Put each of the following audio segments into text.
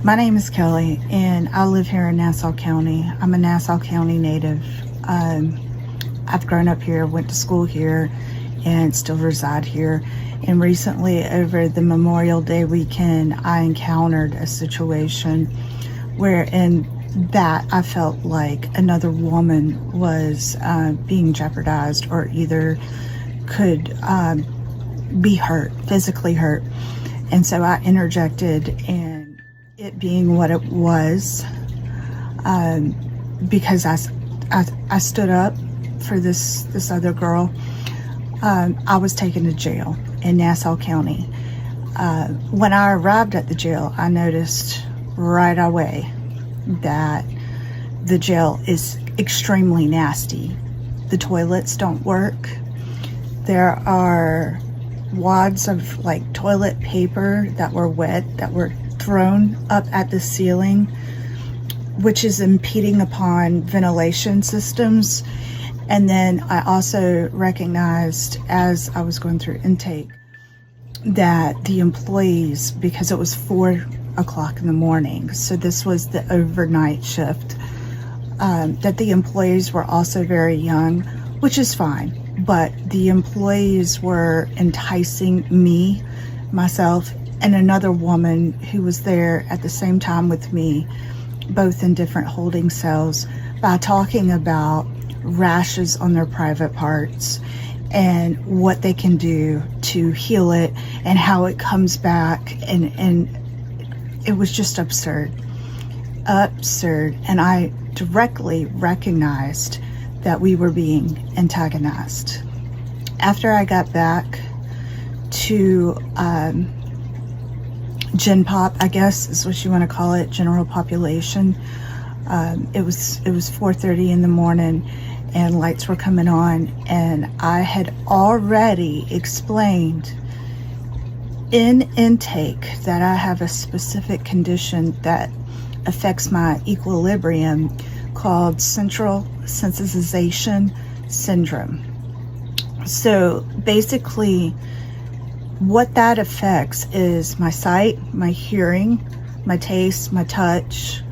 My name is Kelly, and I live here in Nassau County. I'm a Nassau County native. I've grown up here, went to school here, and still reside here. And recently, over the Memorial Day weekend, I encountered a situation where I felt like another woman was being jeopardized or either could be hurt, physically hurt. And so I interjected, and it being what it was, because I stood up for this other girl, I was taken to jail in Nassau County. When I arrived at the jail, I noticed right away that the jail is extremely nasty. The toilets don't work. There are wads of like toilet paper that were wet that were thrown up at the ceiling, which is impeding upon ventilation systems. And then I also recognized as I was going through intake that the employees, because it was 4 o'clock in the morning, so this was the overnight shift, that the employees were also very young, which is fine. But the employees were enticing me, myself, and another woman who was there at the same time with me, both in different holding cells, by talking about rashes on their private parts and what they can do to heal it and how it comes back. And it was just absurd. And I directly recognized that we were being antagonized. After I got back to Gen Pop, I guess is what you want to call it, general population, it was 4:30 in the morning and lights were coming on, and I had already explained in intake that I have a specific condition that affects my equilibrium called central sensitization syndrome. So basically what that affects is my sight, my hearing, my taste, my touch,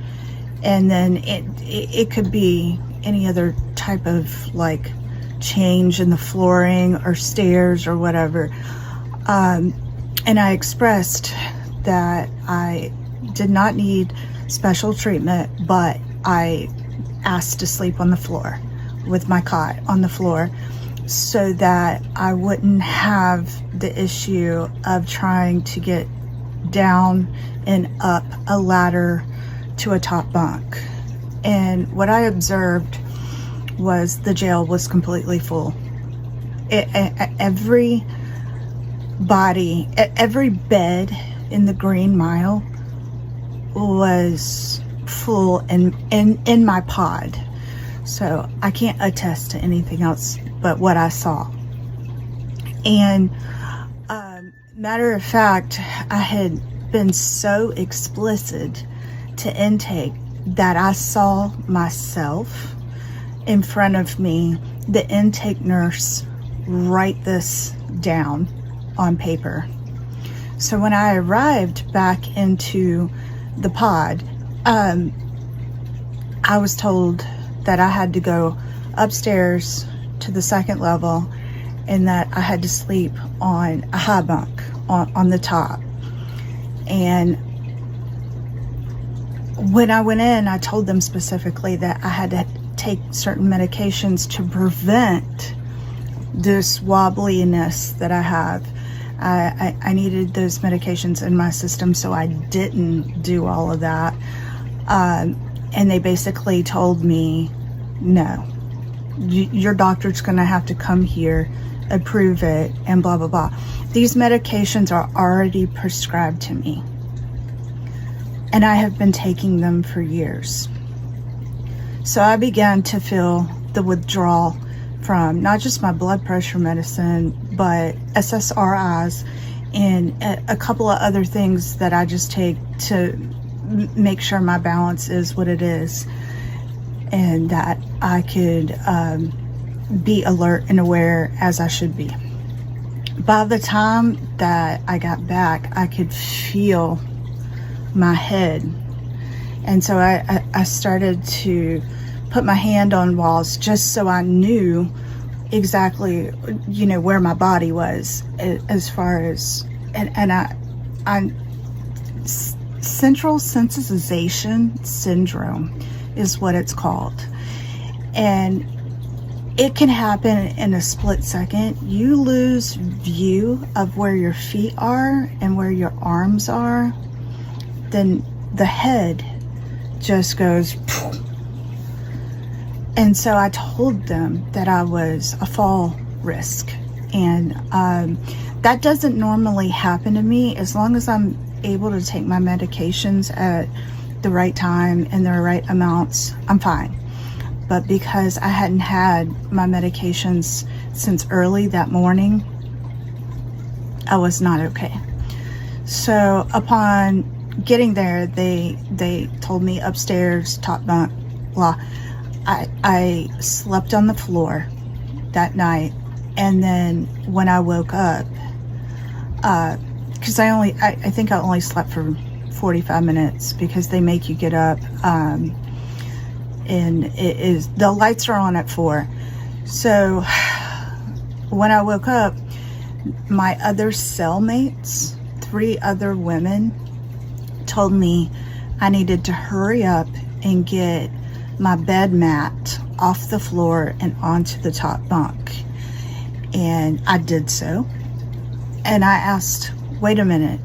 and then it could be any other type of like change in the flooring or stairs or whatever. And I expressed that I did not need special treatment, but I asked to sleep on the floor with my cot on the floor so that I wouldn't have the issue of trying to get down and up a ladder to a top bunk. And what I observed was the jail was completely full. Every bed in the Green Mile was full in my pod. So I can't attest to anything else but what I saw. And matter of fact, I had been so explicit to intake that I saw myself in front of me, the intake nurse, write this down on paper. So when I arrived back into the pod, I was told that I had to go upstairs to the second level and that I had to sleep on a high bunk on the top. And when I went in, I told them specifically that I had to take certain medications to prevent this wobbliness that I have. I needed those medications in my system, so I didn't do all of that. And they basically told me, no, your doctor's gonna have to come here, approve it, and blah, blah, blah. These medications are already prescribed to me, and I have been taking them for years. So I began to feel the withdrawal from not just my blood pressure medicine, but SSRIs and a couple of other things that I just take to make sure my balance is what it is and that I could be alert and aware as I should be. By the time that I got back, I could feel my head. And so I started to put my hand on walls just so I knew exactly, where my body was as far as, and I central sensitization syndrome is what it's called. And it can happen in a split second. You lose view of where your feet are and where your arms are, then the head just goes poof. And so I told them that I was a fall risk, and that doesn't normally happen to me as long as I'm able to take my medications at the right time and the right amounts. I'm fine. But because I hadn't had my medications since early that morning, I was not okay. So upon getting there, they told me upstairs, top bunk, blah. I slept on the floor that night, and then when I woke up, because I think I only slept for 45 minutes because they make you get up, and it is, the lights are on at 4. So when I woke up, my other cellmates, 3 other women, told me I needed to hurry up and get my bed mat off the floor and onto the top bunk. And I did so. And I asked, wait a minute.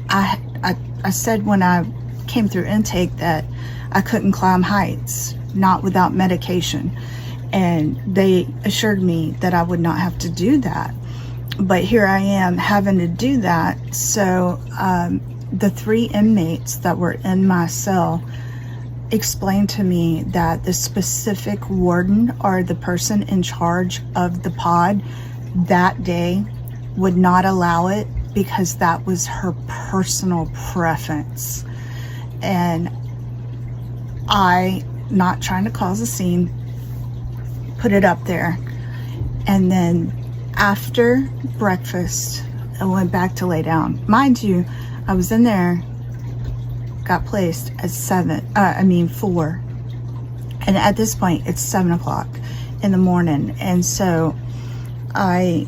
I said when I came through intake that I couldn't climb heights, not without medication. And they assured me that I would not have to do that. But here I am having to do that. So the 3 inmates that were in my cell explained to me that the specific warden or the person in charge of the pod that day would not allow it because that was her personal preference. And I, not trying to cause a scene, put it up there. And then after breakfast, I went back to lay down. Mind you, I was in there, got placed at 4. And at this point, it's 7 o'clock in the morning. And so I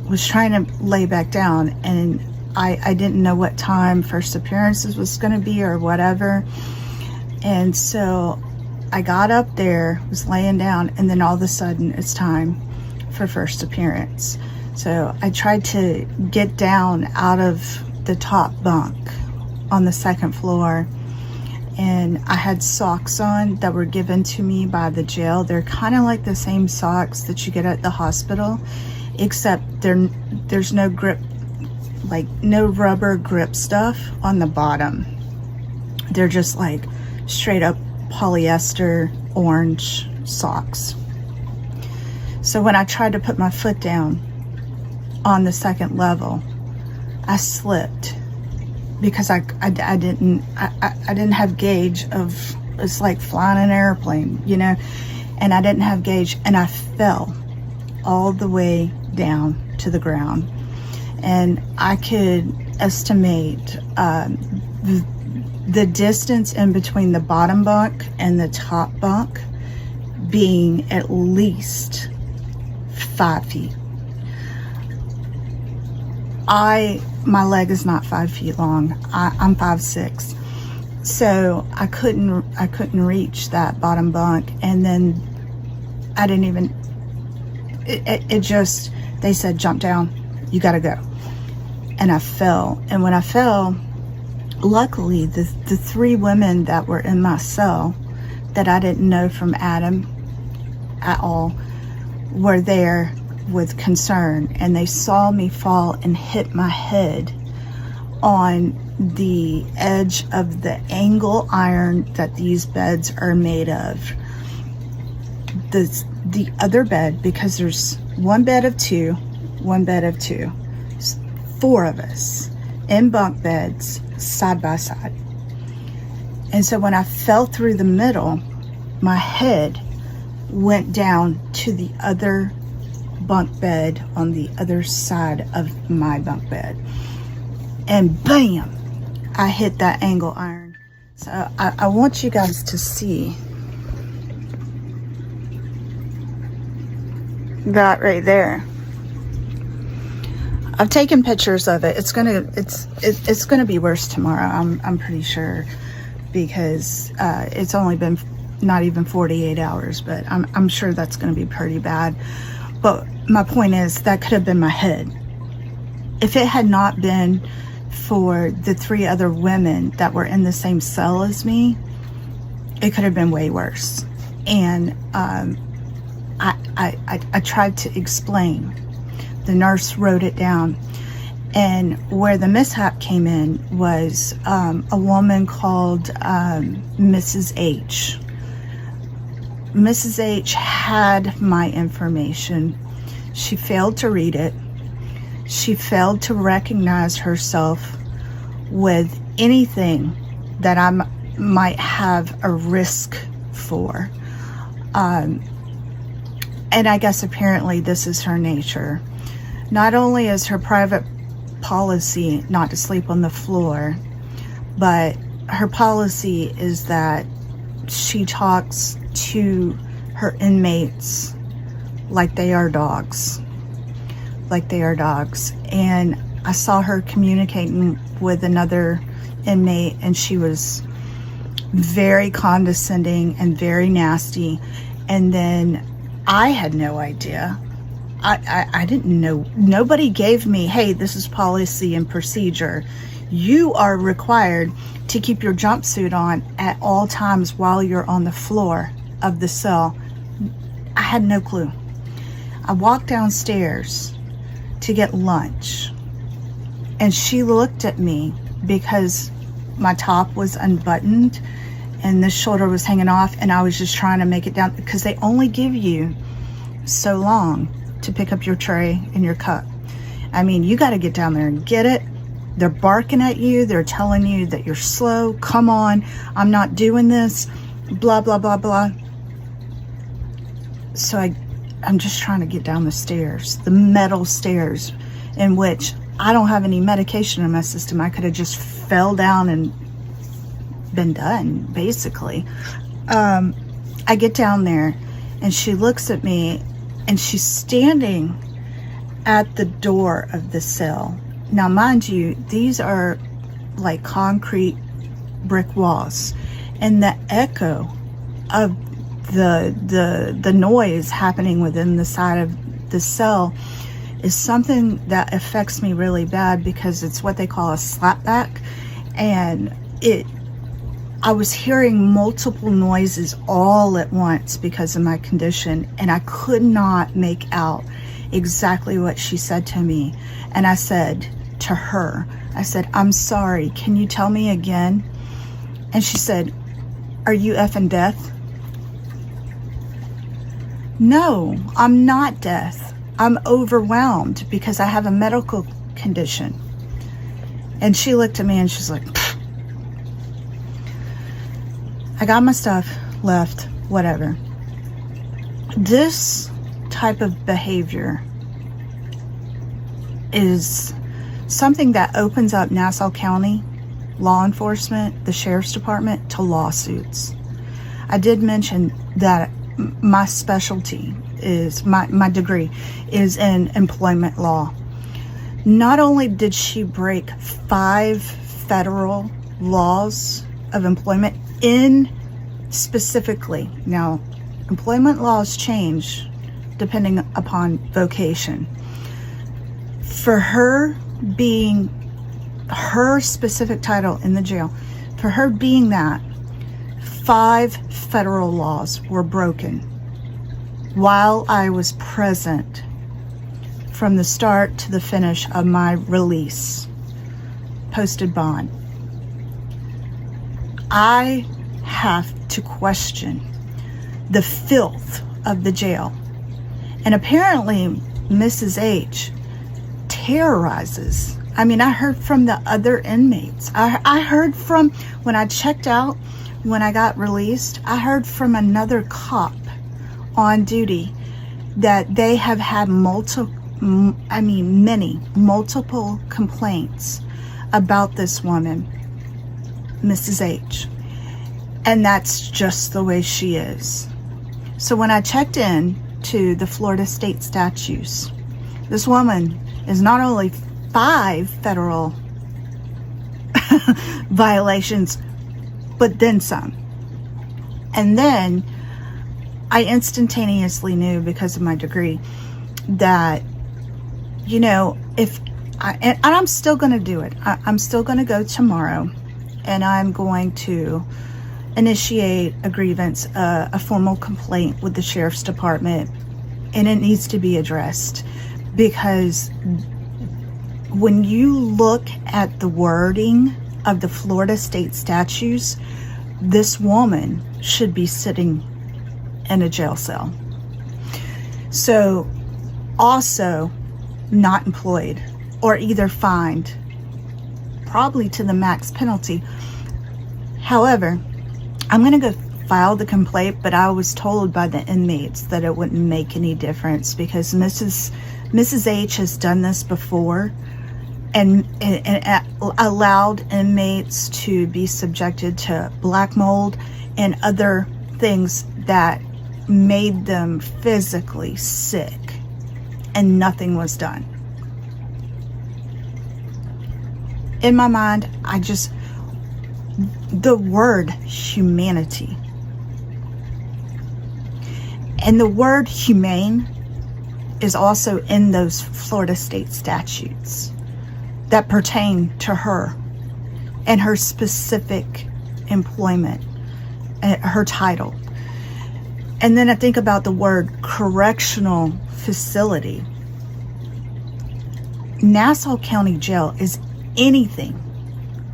was trying to lay back down, and I didn't know what time first appearances was going to be or whatever. And so I got up there, was laying down, and then all of a sudden it's time for first appearance. So I tried to get down out of the top bunk on the 2nd floor, and I had socks on that were given to me by the jail. They're kind of like the same socks that you get at the hospital, except there's no grip, like no rubber grip stuff on the bottom. They're just like straight up polyester orange socks. So when I tried to put my foot down on the 2nd level, I slipped because I didn't have gauge of, it's like flying an airplane, and I didn't have gauge, and I fell all the way down to the ground. And I could estimate the distance in between the bottom bunk and the top bunk being at least 5 feet. My leg is not 5 feet long. I'm 5'6", so I couldn't reach that bottom bunk. And then I didn't even. It just, they said, jump down, you gotta go. And I fell. And when I fell, luckily the 3 women that were in my cell that I didn't know from Adam at all were there with concern, and they saw me fall and hit my head on the edge of the angle iron that these beds are made of. The other bed, because there's one bed of 2, 4 of us in bunk beds side by side. And so when I fell through the middle, my head went down to the other bunk bed on the other side of my bunk bed, and bam, I hit that angle iron. So I want you guys to see that right there. I've taken pictures of it. It's gonna be worse tomorrow. I'm pretty sure, because it's only been not even 48 hours, but I'm sure that's gonna be pretty bad. But my point is, that could have been my head. If it had not been for the 3 other women that were in the same cell as me, it could have been way worse. And I tried to explain. The nurse wrote it down. And where the mishap came in was a woman called Mrs. H. Mrs. H had my information. She failed to read it. She failed to recognize herself with anything that I might have a risk for. And I guess apparently this is her nature. Not only is her private policy not to sleep on the floor, but her policy is that she talks to her inmates like they are dogs. Like they are dogs. And I saw her communicating with another inmate, and she was very condescending and very nasty. And then I had no idea. I didn't know. Nobody gave me, hey, this is policy and procedure. You are required to keep your jumpsuit on at all times while you're on the floor of the cell. I had no clue. I walked downstairs to get lunch, and she looked at me because my top was unbuttoned and this shoulder was hanging off, and I was just trying to make it down, because they only give you so long to pick up your tray and your cup. I mean, you got to get down there and get it. They're barking at you. They're telling you that you're slow. Come on, I'm not doing this. Blah, blah, blah, blah. So I'm just trying to get down the stairs, the metal stairs, in which I don't have any medication in my system. I could have just fell down and been done, basically. I get down there, and she looks at me, and she's standing at the door of the cell. Now, mind you, these are like concrete brick walls, and the echo of the noise happening within the side of the cell is something that affects me really bad, because it's what they call a slapback. And I was hearing multiple noises all at once because of my condition, and I could not make out exactly what she said to me. And I said to her, I said, I'm sorry, can you tell me again? And she said, are you effing deaf? No, I'm not deaf. I'm overwhelmed because I have a medical condition. And she looked at me and she's like, pfft. I got my stuff, left, whatever. This type of behavior is something that opens up Nassau County law enforcement, the sheriff's department, to lawsuits. I did mention that my specialty is, my degree is in employment law. Not only did she break 5 federal laws of employment in specifically, now employment laws change depending upon vocation. For her being her specific title in the jail, for her being that, 5 federal laws were broken while I was present from the start to the finish of my release, posted bond. I have to question the filth of the jail. And apparently Mrs. H terrorizes. I mean, I heard from the other inmates. I heard from, when I checked out, when I got released, I heard from another cop on duty that they have had many multiple complaints about this woman. Mrs. H. And that's just the way she is. So when I checked in to the Florida state statutes, this woman is not only 5 federal violations, but then some. And then I instantaneously knew, because of my degree, that, you know, and I'm still going to do it. I'm still going to go tomorrow, and I'm going to initiate a grievance, a formal complaint with the sheriff's department, and it needs to be addressed, because when you look at the wording of the Florida state statutes, this woman should be sitting in a jail cell. So also not employed, or either fined, probably to the max penalty. However, I'm going to go file the complaint, but I was told by the inmates that it wouldn't make any difference, because Mrs. H has done this before and allowed inmates to be subjected to black mold and other things that made them physically sick, and nothing was done. In my mind, the word humanity and the word humane is also in those Florida state statutes that pertain to her and her specific employment, her title. And then I think about the word correctional facility. Nassau County Jail is anything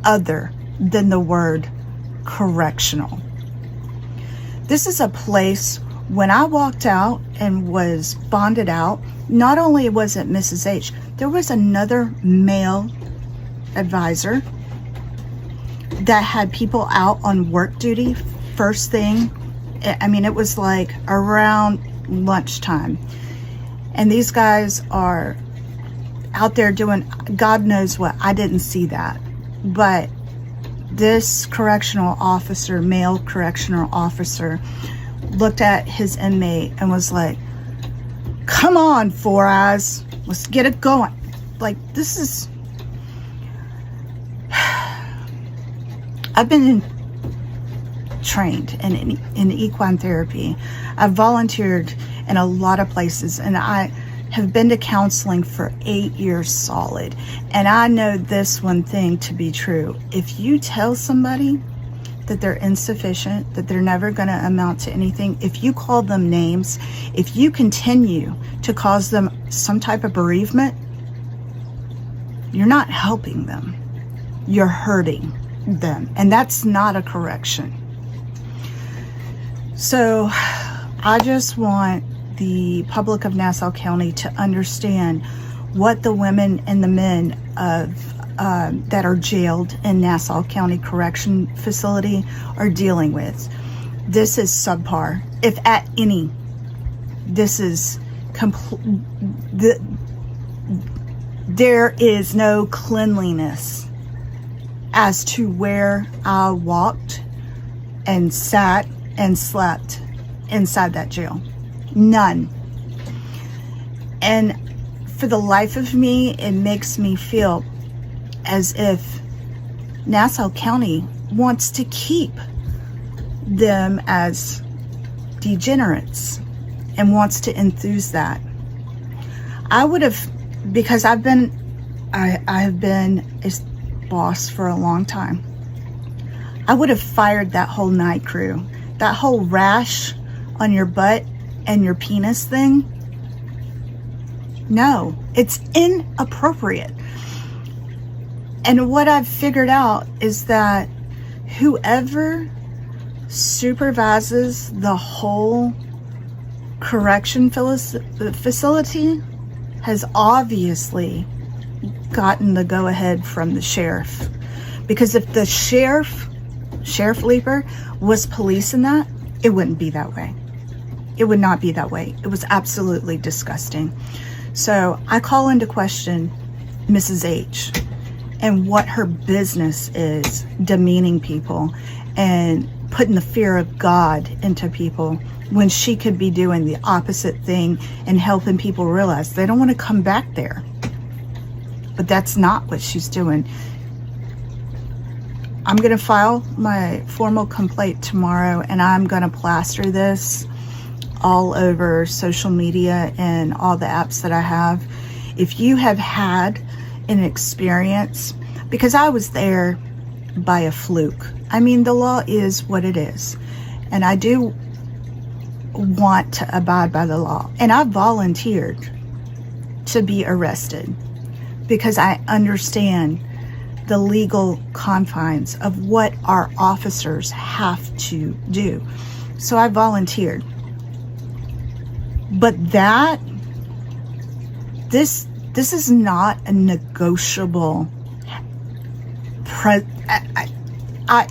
other than the word correctional. This is a place, when I walked out and was bonded out, not only was it Mrs. H, there was another male advisor that had people out on work duty first thing. I mean, it was like around lunchtime. And these guys are out there doing God knows what. I didn't see that. But this correctional officer, male correctional officer, looked at his inmate and was like, "Come on, Four Eyes, let's get it going." Like, this is... I've been trained in equine therapy. I've volunteered in a lot of places, and I have been to counseling for 8 years solid. And I know this one thing to be true. If you tell somebody that they're insufficient, that they're never going to amount to anything, if you call them names, if you continue to cause them some type of bereavement, you're not helping them. You're hurting them. And that's not a correction. So I just want the public of Nassau County to understand what the women and the men of that are jailed in Nassau County Correction Facility are dealing with. This is subpar, if at any. This is there is no cleanliness as to where I walked and sat and slept inside that jail. None. And for the life of me, it makes me feel as if Nassau County wants to keep them as degenerates and wants to enthuse that. I would have, because I have been a boss for a long time, I would have fired that whole night crew. That whole rash on your butt and your penis thing. No, it's inappropriate. And what I've figured out is that whoever supervises the whole correction facility has obviously gotten the go-ahead from the sheriff. Because if the Sheriff Leeper was policing that, it wouldn't be that way. It would not be that way. It was absolutely disgusting. So I call into question Mrs. H and what her business is, demeaning people and putting the fear of God into people, when she could be doing the opposite thing and helping people realize they don't want to come back there. But that's not what she's doing. I'm going to file my formal complaint tomorrow, and I'm going to plaster this all over social media and all the apps that I have. If you have had an experience, because I was there by a fluke. I mean, the law is what it is, and I do want to abide by the law. And I volunteered to be arrested because I understand the legal confines of what our officers have to do. So I volunteered. But this is not a negotiable.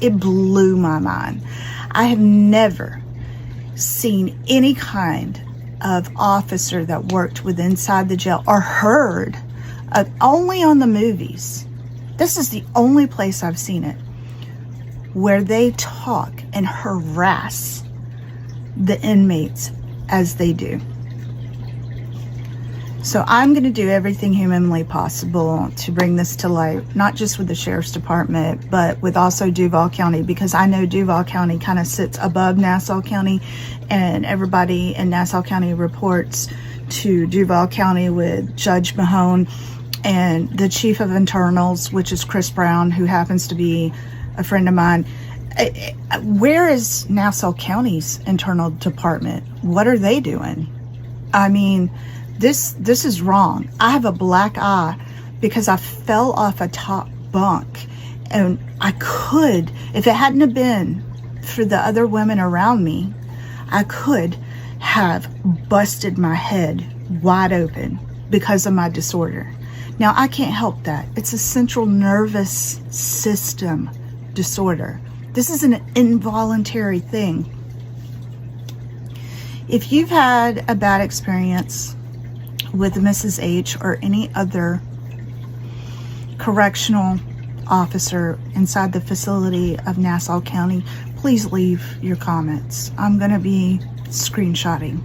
It blew my mind. I have never seen any kind of officer that worked with inside the jail, or heard of, only on the movies. This is the only place I've seen it where they talk and harass the inmates as they do. So I'm going to do everything humanly possible to bring this to light, not just with the Sheriff's Department, but with also Duval County, because I know Duval County kind of sits above Nassau County, and everybody in Nassau County reports to Duval County with Judge Mahone and the Chief of Internals, which is Chris Brown, who happens to be a friend of mine. Where is Nassau County's internal department? What are they doing? I mean, this is wrong. I have a black eye because I fell off a top bunk, and I could, if it hadn't have been for the other women around me, I could have busted my head wide open because of my disorder. Now, I can't help that. It's a central nervous system disorder. This is an involuntary thing. If you've had a bad experience with Mrs. H or any other correctional officer inside the facility of Nassau County, please leave your comments. I'm going to be screenshotting.